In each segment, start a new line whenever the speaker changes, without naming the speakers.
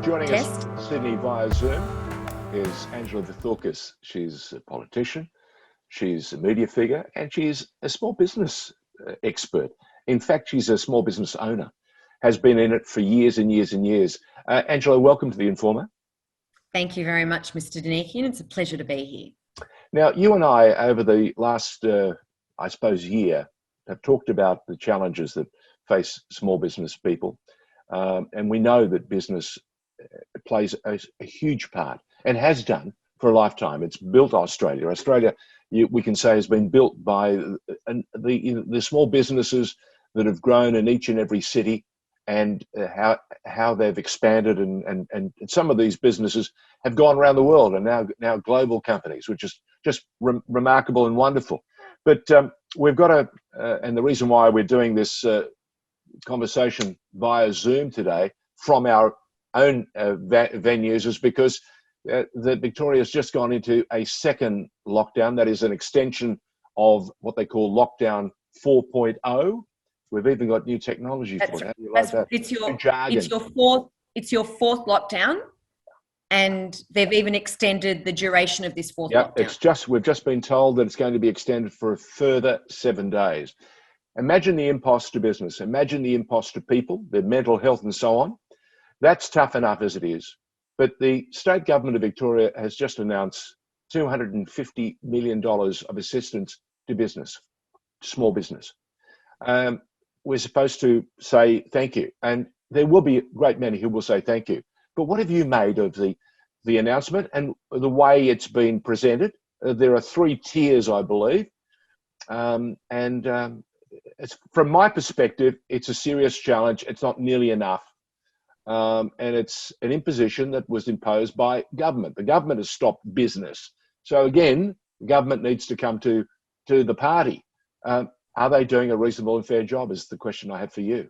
Joining
Test.
us, Sydney, via Zoom, is Angela Vithoulkas. She's a politician, she's a media figure, and she's a small business expert. In fact, she's a small business owner, has been in it for years and years and years. Angela, welcome to The Informer.
Thank you very much, Mr. Danikian. It's a pleasure to be here.
Now, you and I, over the last, I suppose, year, have talked about the challenges that face small business people. And we know that business plays a huge part and has done for a lifetime. It's built Australia. Australia, we can say, has been built by the small businesses that have grown in each and every city, and how they've expanded, and some of these businesses have gone around the world and now global companies, which is just remarkable and wonderful. But we've got and the reason why we're doing this conversation via Zoom today from our own venues is because Victoria's just gone into a second lockdown. That is an extension of what they call lockdown 4.0. We've even got new technology for that.
It's your fourth lockdown, and they've even extended the duration of this fourth lockdown.
We've just been told that it's going to be extended for a further 7 days. Imagine the impulse to business. Imagine the impulse to people, their mental health and so on. That's tough enough as it is. But the state government of Victoria has just announced $250 million of assistance to business, small business. We're supposed to say thank you. And there will be a great many who will say thank you. But what have you made of the announcement and the way it's been presented? There are 3 tiers, I believe. It's, from my perspective, it's a serious challenge. It's not nearly enough. And it's an imposition that was imposed by government. The government has stopped business. So again, the government needs to come to the party. Are they doing a reasonable and fair job is the question I have for you.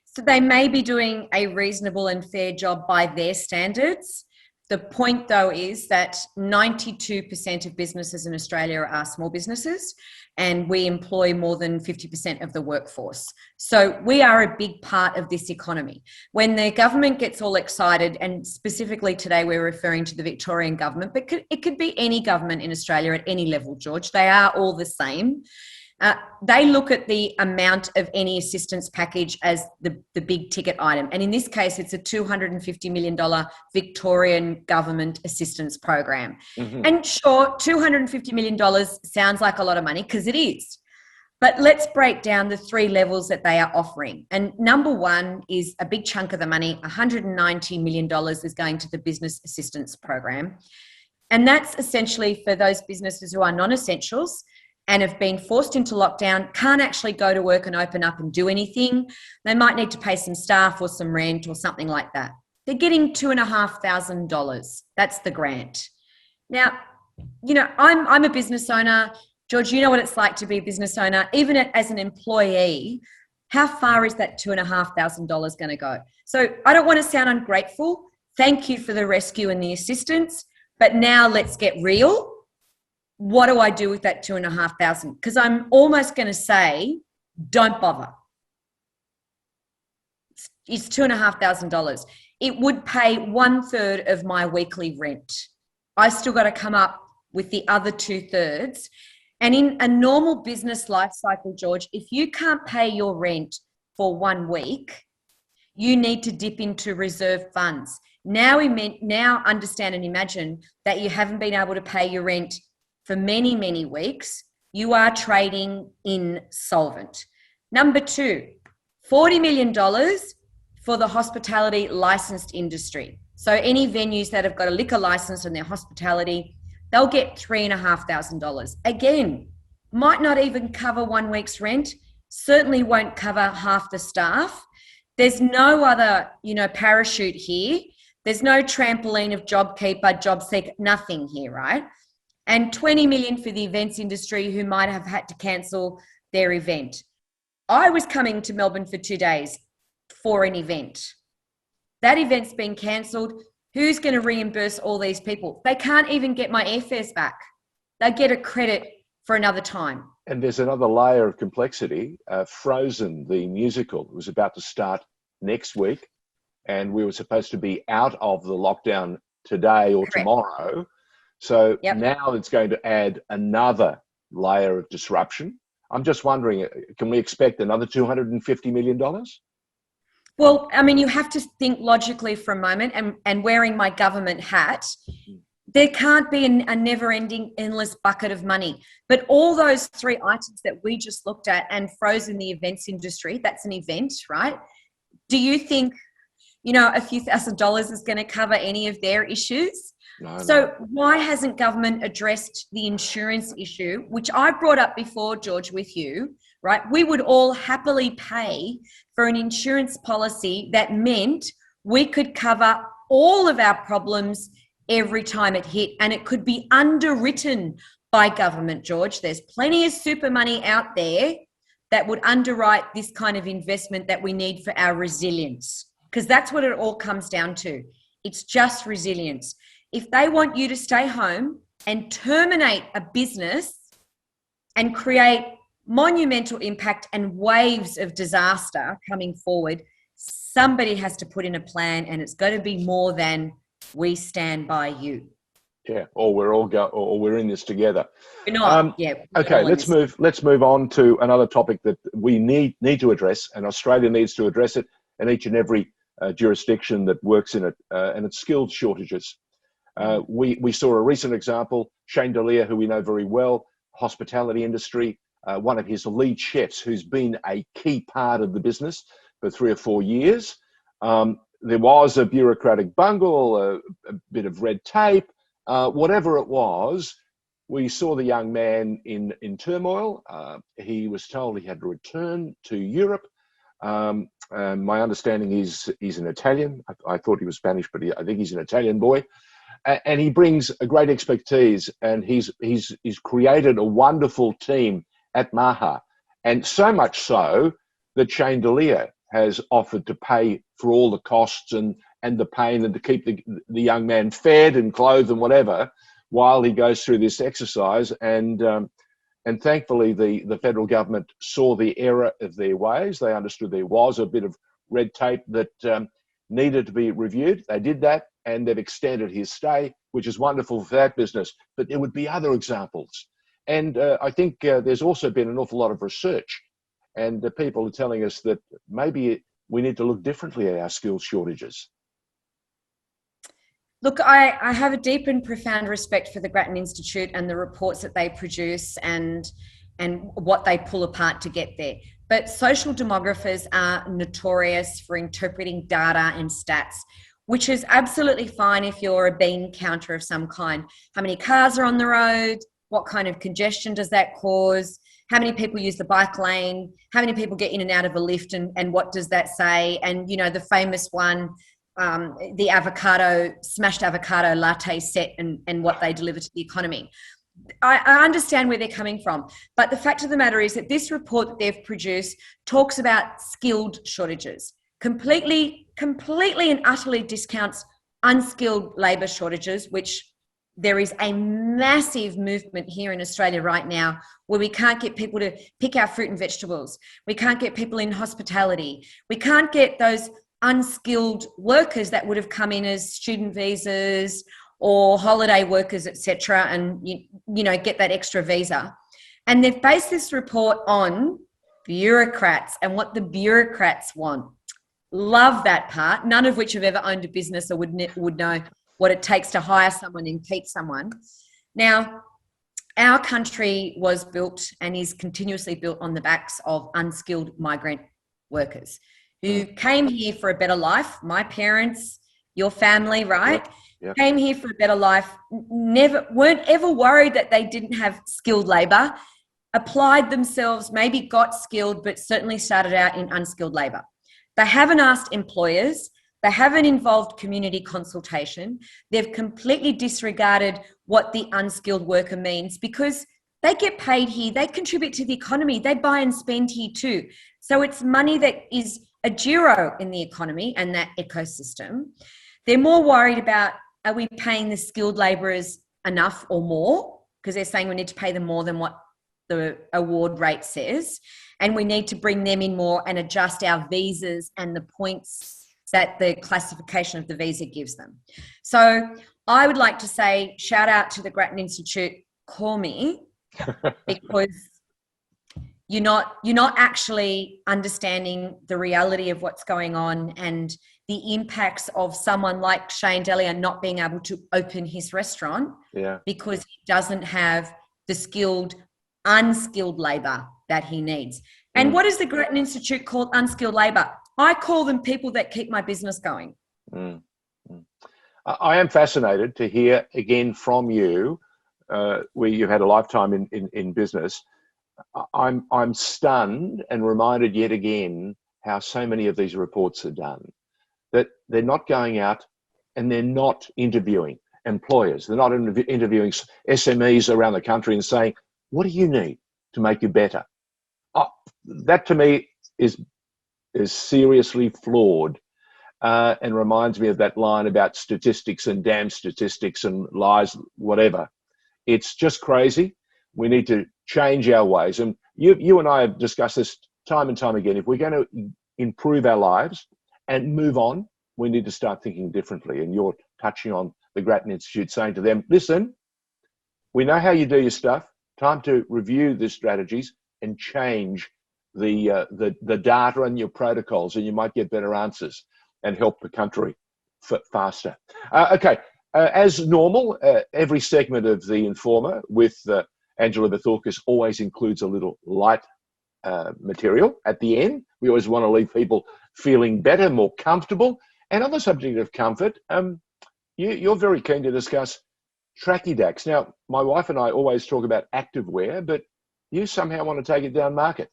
So they may be doing a reasonable and fair job by their standards. The point, though, is that 92% of businesses in Australia are small businesses, and we employ more than 50% of the workforce. So we are a big part of this economy. When the government gets all excited, and specifically today we're referring to the Victorian government, but it could be any government in Australia at any level, George. They are all the same. They look at the amount of any assistance package as the big ticket item. And in this case, it's a $250 million Victorian government assistance program. Mm-hmm. And sure, $250 million sounds like a lot of money, because it is. But let's break down the 3 levels that they are offering. And number 1 is a big chunk of the money, $190 million is going to the business assistance program. And that's essentially for those businesses who are non-essentials and have been forced into lockdown, can't actually go to work and open up and do anything. They might need to pay some staff or some rent or something like that. They're getting $2,500. That's the grant. Now, you know, I'm a business owner. George, you know what it's like to be a business owner. Even as an employee, how far is that $2,500 going to go? So I don't want to sound ungrateful. Thank you for the rescue and the assistance. But now let's get real. What do I do with that $2,500? Because I'm almost going to say, don't bother. It's $2,500. It would pay 1/3 of my weekly rent. I still got to come up with the other 2/3. And in a normal business life cycle, George, if you can't pay your rent for 1 week, you need to dip into reserve funds. Now understand and imagine that you haven't been able to pay your rent for many, many weeks. You are trading insolvent. Number 2, $40 million for the hospitality licensed industry. So any venues that have got a liquor license and their hospitality, they'll get $3,500. Again, might not even cover 1 week's rent, certainly won't cover half the staff. There's no other, parachute here. There's no trampoline of JobKeeper, JobSeeker, nothing here, right? And $20 million for the events industry who might have had to cancel their event. I was coming to Melbourne for 2 days for an event. That event's been cancelled. Who's going to reimburse all these people? They can't even get my airfares back. They get a credit for another time.
And there's another layer of complexity. Frozen, the musical, was about to start next week. and we were supposed to be out of the lockdown today or
Correct.
tomorrow. So
Yep.
now it's going to add another layer of disruption. I'm just wondering, can we expect another $250 million?
Well, I mean, you have to think logically for a moment, and wearing my government hat, there can't be a never-ending, endless bucket of money. But all those three items that we just looked at and froze in the events industry, that's an event, right? Do you think, a few $1,000s is going to cover any of their issues?
No.
So why hasn't government addressed the insurance issue, which I brought up before, George, with you, right? We would all happily pay for an insurance policy that meant we could cover all of our problems every time it hit, and it could be underwritten by government, George. There's plenty of super money out there that would underwrite this kind of investment that we need for our resilience, because that's what it all comes down to. It's just resilience. If they want you to stay home and terminate a business and create monumental impact and waves of disaster coming forward, somebody has to put in a plan, and it's going to be more than "we stand by you."
Yeah, or we're in this together.
We're not.
Okay, let's move on to another topic that we need to address, and Australia needs to address it, and each and every jurisdiction that works in it, and it's skilled shortages. We saw a recent example, Shane D'Elia, who we know very well, hospitality industry, one of his lead chefs who's been a key part of the business for 3 or 4 years. There was a bureaucratic bungle, a bit of red tape, whatever it was. We saw the young man in turmoil. He was told he had to return to Europe. My understanding is he's an Italian. I thought he was Spanish, but I think he's an Italian boy. And he brings a great expertise, and he's created a wonderful team at Maha, and so much so that Shane D'Elia has offered to pay for all the costs and the pain, and to keep the young man fed and clothed and whatever while he goes through this exercise. And thankfully the federal government saw the error of their ways. They understood there was a bit of red tape that needed to be reviewed. They did that, and they've extended his stay, which is wonderful for that business. But there would be other examples. And I think there's also been an awful lot of research, and people are telling us that maybe we need to look differently at our skills shortages.
Look, I have a deep and profound respect for the Grattan Institute and the reports that they produce and what they pull apart to get there. But social demographers are notorious for interpreting data and stats, which is absolutely fine if you're a bean counter of some kind. How many cars are on the road? What kind of congestion does that cause? How many people use the bike lane? How many people get in and out of a lift, and what does that say? And, the famous one, the smashed avocado latte set and what they deliver to the economy. I understand where they're coming from, but the fact of the matter is that this report that they've produced talks about skilled shortages, completely and utterly discounts unskilled labour shortages, which there is a massive movement here in Australia right now where we can't get people to pick our fruit and vegetables. We can't get people in hospitality. We can't get those unskilled workers that would have come in as student visas or holiday workers, etc., and get that extra visa. And they've based this report on bureaucrats and what the bureaucrats want. Love that part. None of which have ever owned a business or would know what it takes to hire someone and keep someone. Now, our country was built and is continuously built on the backs of unskilled migrant workers who came here for a better life. My parents, your family, right?
Yep.
Came here for a better life, weren't ever worried that they didn't have skilled labour, applied themselves, maybe got skilled, but certainly started out in unskilled labour. They haven't asked employers. They haven't involved community consultation. They've completely disregarded what the unskilled worker means because they get paid here. They contribute to the economy. They buy and spend here too. So it's money that is a giro in the economy and that ecosystem. They're more worried about, are we paying the skilled labourers enough or more? Because they're saying we need to pay them more than what the award rate says. And we need to bring them in more and adjust our visas and the points that the classification of the visa gives them. So I would like to say, shout out to the Grattan Institute, call me, because you're not actually understanding the reality of what's going on and the impacts of someone like Shane Delia not being able to open his restaurant because he doesn't have the unskilled labour that he needs. And what does the Grattan Institute call unskilled labour? I call them people that keep my business going.
I am fascinated to hear again from you, where you've had a lifetime in business. I'm stunned and reminded yet again how so many of these reports are done, that they're not going out and they're not interviewing employers. They're not interviewing SMEs around the country and saying, what do you need to make you better? That to me is seriously flawed, and reminds me of that line about statistics and damn statistics and lies, whatever. It's just crazy. We need to change our ways. And you and I have discussed this time and time again. If we're going to improve our lives and move on, we need to start thinking differently. And you're touching on the Grattan Institute, saying to them, listen, we know how you do your stuff. Time to review the strategies and change the data and your protocols, and you might get better answers and help the country faster. Okay, as normal, every segment of The Informer with Angela Vithoulkas always includes a little light material at the end. We always want to leave people feeling better, more comfortable. And on the subject of comfort, you're very keen to discuss trachydax. Now, my wife and I always talk about activewear, but you somehow want to take it down market.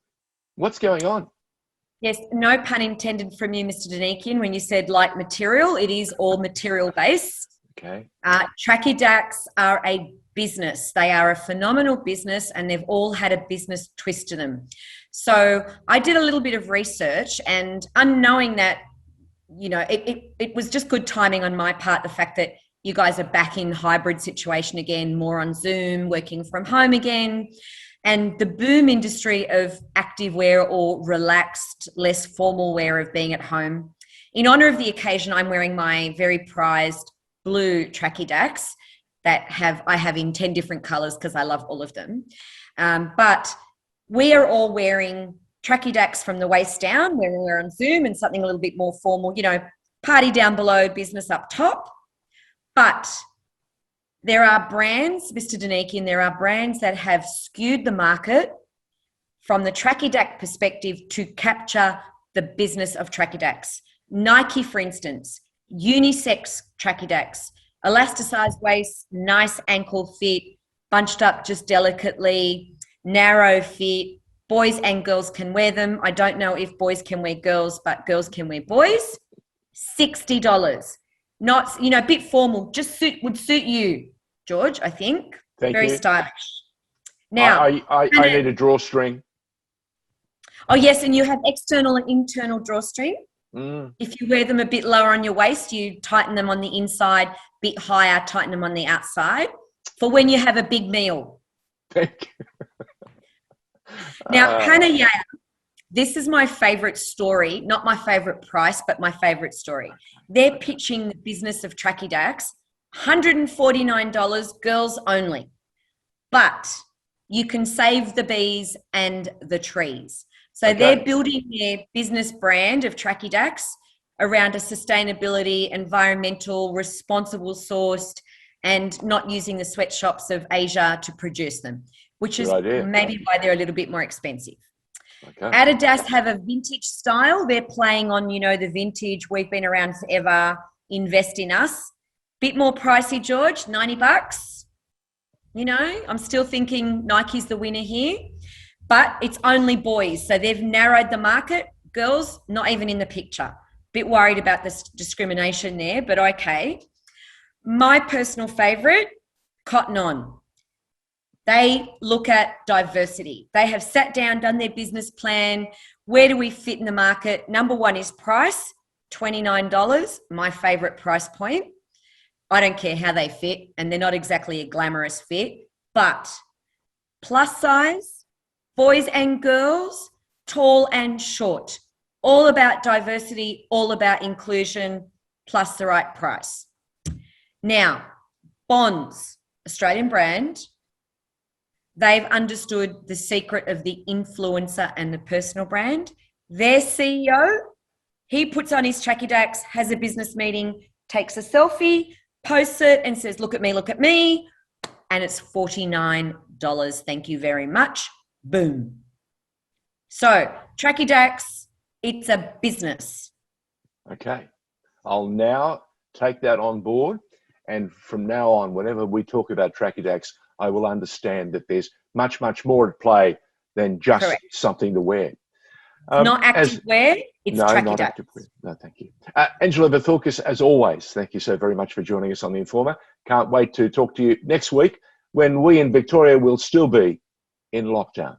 What's going on?
Yes, no pun intended from you, Mr. Danikian, when you said light material. It is all material based.
Okay.
Trachydax are a business. They are a phenomenal business, and they've all had a business twist to them. So I did a little bit of research, and unknowing that, you know, it was just good timing on my part, the fact that you guys are back in hybrid situation again, more on Zoom, working from home again. And the boom industry of activewear or relaxed, less formal wear of being at home. In honour of the occasion, I'm wearing my very prized blue trachydax that I have in 10 different colours because I love all of them. But we are all wearing trachydax from the waist down when we're on Zoom, and something a little bit more formal, you know, party down below, business up top. But there are brands, Mr. Danikian, there are brands that have skewed the market from the trachydax perspective to capture the business of trachydax. Nike, for instance, unisex trachydax, elasticized waist, nice ankle fit, bunched up just delicately, narrow fit. Boys and girls can wear them. I don't know if boys can wear girls, but girls can wear boys. $60. Not, you know, a bit formal, just would suit you, George, I think. Very stylish. Now,
I need a drawstring.
Oh, yes, and you have external and internal drawstring. If you wear them a bit lower on your waist, you tighten them on the inside, bit higher, tighten them on the outside for when you have a big meal.
Thank you.
Now, Panayaya, this is my favourite story, not my favourite price, but my favourite story. They're pitching the business of trachydax, $149, girls only. But you can save the bees and the trees. So they're building their business brand of trachydax around a sustainability, environmental, responsible sourced, and not using the sweatshops of Asia to produce them, which is maybe why they're a little bit more expensive. Adidas have a vintage style. They're playing on, you know, the vintage, we've been around forever, invest in us. Bit more pricey, George, $90. You know, I'm still thinking Nike's the winner here, but it's only boys. So they've narrowed the market. Girls, not even in the picture. Bit worried about this discrimination there, but okay. My personal favorite, Cotton On. They look at diversity. They have sat down, done their business plan. Where do we fit in the market? Number one is price, $29, my favorite price point. I don't care how they fit, and they're not exactly a glamorous fit, but plus size, boys and girls, tall and short, all about diversity, all about inclusion, plus the right price. Now, Bonds, Australian brand, they've understood the secret of the influencer and the personal brand. Their CEO, he puts on his tracky dacks, has a business meeting, takes a selfie, posts it and says, look at me, and it's $49. Thank you very much. Boom. So tracky dacks, it's a business.
Okay. I'll now take that on board. And from now on, whenever we talk about tracky dacks, I will understand that there's much, much more at play than just
Correct.
something to wear.
Not active wear, it's
no,
tracky
not
dacks.
active wear. No, thank you. Angela Vithoulkas, as always, thank you so very much for joining us on The Informer. Can't wait to talk to you next week when we in Victoria will still be in lockdown.